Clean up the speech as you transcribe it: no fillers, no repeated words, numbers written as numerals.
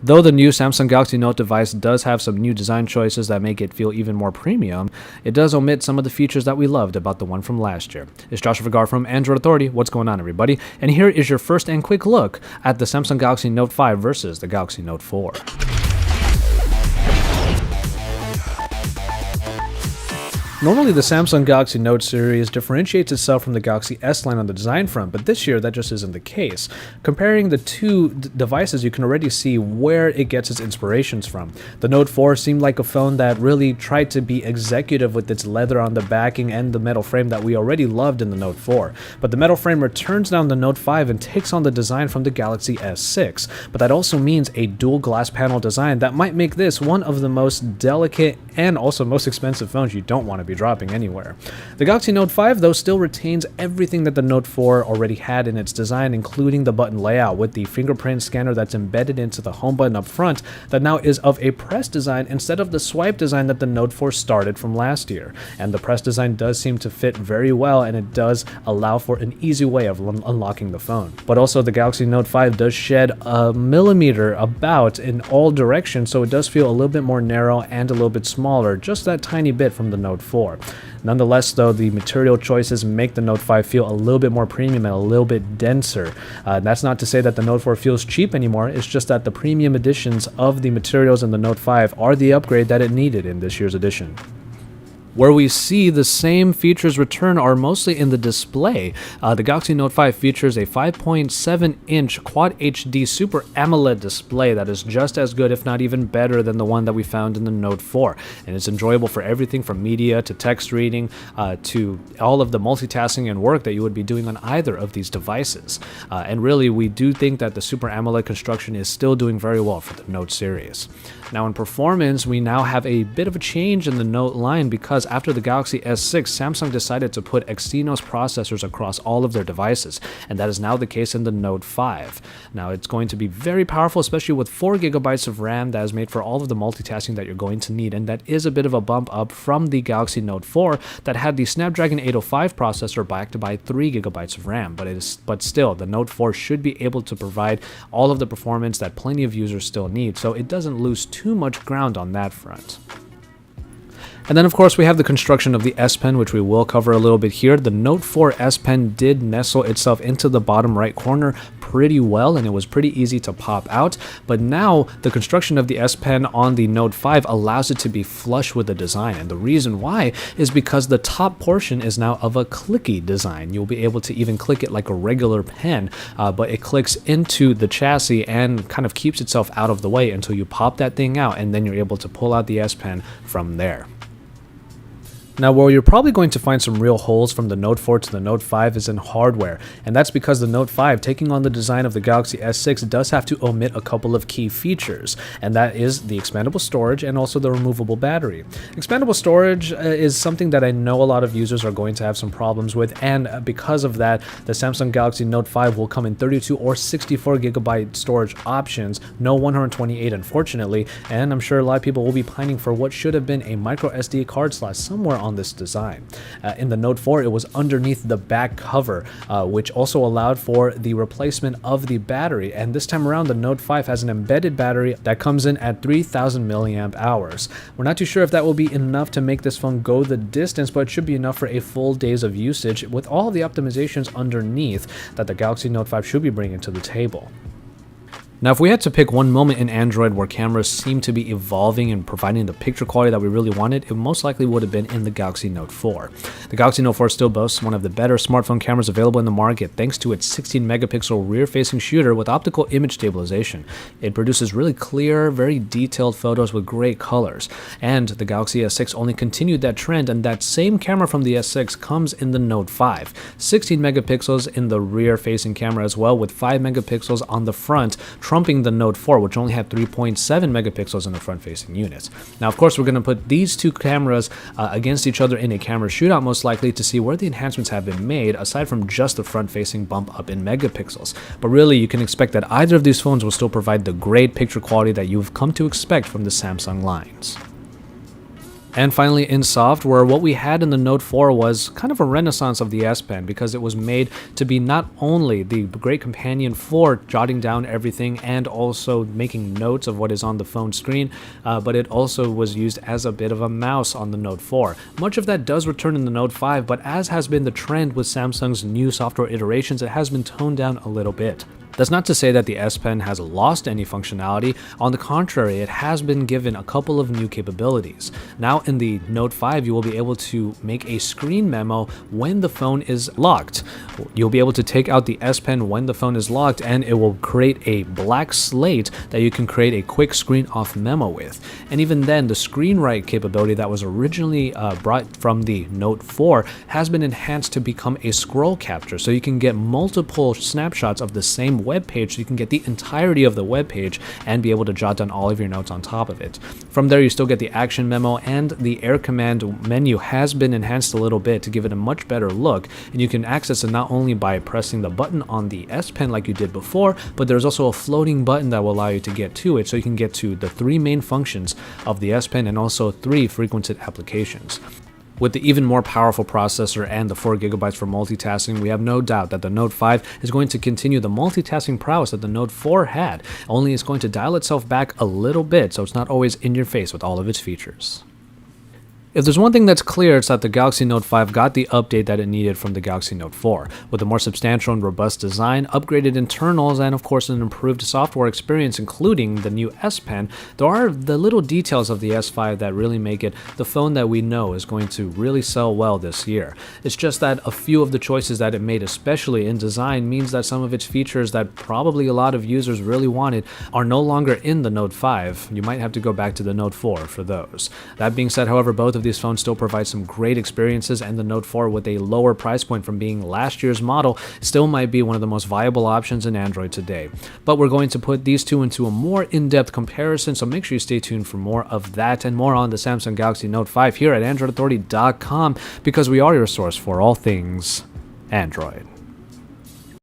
Though the new Samsung Galaxy Note device does have some new design choices that make it feel even more premium, it does omit some of the features that we loved about the one from last year. It's Joshua Vergara from Android Authority. What's going on, everybody? And here is your first and quick look at the Samsung Galaxy Note 5 versus the Galaxy Note 4. Normally, the Samsung Galaxy Note series differentiates itself from the Galaxy S line on the design front, but this year that just isn't the case. Comparing the two devices, you can already see where it gets its inspirations from. The Note 4 seemed like a phone that really tried to be executive with its leather on the backing and the metal frame that we already loved in the Note 4. But the metal frame returns down the Note 5 and takes on the design from the Galaxy S6. But that also means a dual glass panel design that might make this one of the most delicate and also most expensive phones you don't want to be dropping anywhere. The Galaxy Note 5, though, still retains everything that the Note 4 already had in its design, including the button layout with the fingerprint scanner that's embedded into the home button up front that now is of a press design instead of the swipe design that the Note 4 started from last year. And the press design does seem to fit very well, and it does allow for an easy way of unlocking the phone. But also the Galaxy Note 5 does shed a millimeter about in all directions, so it does feel a little bit more narrow and a little bit smaller, just that tiny bit from the Note 4. Nonetheless, though, the material choices make the Note 5 feel a little bit more premium and a little bit denser. That's not to say that the Note 4 feels cheap anymore, it's just that the premium editions of the materials in the Note 5 are the upgrade that it needed in this year's edition. Where we see the same features return are mostly in the display. The Galaxy Note 5 features a 5.7-inch Quad HD Super AMOLED display that is just as good, if not even better, than the one that we found in the Note 4. And it's enjoyable for everything from media to text reading to all of the multitasking and work that you would be doing on either of these devices. And really, we do think that the Super AMOLED construction is still doing very well for the Note series. Now, in performance, we now have a bit of a change in the Note line because after the Galaxy S6, Samsung decided to put Exynos processors across all of their devices, and that is now the case in the Note 5. Now, it's going to be very powerful, especially with 4GB of RAM that is made for all of the multitasking that you're going to need, and that is a bit of a bump up from the Galaxy Note 4 that had the Snapdragon 805 processor backed by 3GB of RAM, but still, the Note 4 should be able to provide all of the performance that plenty of users still need, so it doesn't lose too much ground on that front. And then, of course, we have the construction of the S Pen, which we will cover a little bit here. The Note 4 S Pen did nestle itself into the bottom right corner pretty well, and it was pretty easy to pop out. But now, the construction of the S Pen on the Note 5 allows it to be flush with the design. And the reason why is because the top portion is now of a clicky design. You'll be able to even click it like a regular pen, but it clicks into the chassis and kind of keeps itself out of the way until you pop that thing out, and then you're able to pull out the S Pen from there. Now, where you're probably going to find some real holes from the Note 4 to the Note 5 is in hardware, and that's because the Note 5, taking on the design of the Galaxy S6, does have to omit a couple of key features, and that is the expandable storage and also the removable battery. Expandable storage is something that I know a lot of users are going to have some problems with, and because of that, the Samsung Galaxy Note 5 will come in 32 or 64GB storage options, no 128 unfortunately, and I'm sure a lot of people will be pining for what should have been a micro SD card slot somewhere on this design. In the Note 4, it was underneath the back cover, which also allowed for the replacement of the battery, and this time around the Note 5 has an embedded battery that comes in at 3000 milliamp hours. We're not too sure if that will be enough to make this phone go the distance, but it should be enough for a full days of usage with all the optimizations underneath that the Galaxy Note 5 should be bringing to the table. Now, if we had to pick one moment in Android where cameras seem to be evolving and providing the picture quality that we really wanted, it most likely would have been in the Galaxy Note 4. The Galaxy Note 4 still boasts one of the better smartphone cameras available in the market thanks to its 16-megapixel rear-facing shooter with optical image stabilization. It produces really clear, very detailed photos with great colors, and the Galaxy S6 only continued that trend, and that same camera from the S6 comes in the Note 5. 16 megapixels in the rear-facing camera as well, with 5 megapixels on the front, trumping the Note 4, which only had 3.7 megapixels in the front-facing units. Now, of course, we're going to put these two cameras against each other in a camera shootout, most likely, to see where the enhancements have been made, aside from just the front-facing bump up in megapixels. But really, you can expect that either of these phones will still provide the great picture quality that you've come to expect from the Samsung lines. And finally, in software, what we had in the Note 4 was kind of a renaissance of the S Pen because it was made to be not only the great companion for jotting down everything and also making notes of what is on the phone screen, but it also was used as a bit of a mouse on the Note 4. Much of that does return in the Note 5, but as has been the trend with Samsung's new software iterations, it has been toned down a little bit. That's not to say that the S Pen has lost any functionality. On the contrary, it has been given a couple of new capabilities. Now in the Note 5, you will be able to make a screen memo when the phone is locked. You'll be able to take out the S Pen when the phone is locked, and it will create a blank slate that you can create a quick screen off memo with. And even then, the screen write capability that was originally brought from the Note 4 has been enhanced to become a scroll capture, so you can get multiple snapshots of the same web page, so you can get the entirety of the web page and be able to jot down all of your notes on top of it. From there, you still get the action memo, and the air command menu has been enhanced a little bit to give it a much better look, and you can access it not only by pressing the button on the S Pen like you did before, but there's also a floating button that will allow you to get to it, so you can get to the 3 main functions of the S Pen and also 3 frequented applications. With the even more powerful processor and the 4GB for multitasking, we have no doubt that the Note 5 is going to continue the multitasking prowess that the Note 4 had, only it's going to dial itself back a little bit so it's not always in your face with all of its features. If there's one thing that's clear, it's that the Galaxy Note 5 got the update that it needed from the Galaxy Note 4, with a more substantial and robust design, upgraded internals, and of course an improved software experience, including the new S Pen. There are the little details of the S5 that really make it the phone that we know is going to really sell well this year. It's just that a few of the choices that it made, especially in design, means that some of its features that probably a lot of users really wanted are no longer in the Note 5. You might have to go back to the Note 4 for those. That being said, however, both of these phones still provide some great experiences, and the Note 4, with a lower price point from being last year's model, still might be one of the most viable options in Android today. But we're going to put these two into a more in-depth comparison, so make sure you stay tuned for more of that and more on the Samsung Galaxy Note 5 here at AndroidAuthority.com, because we are your source for all things Android.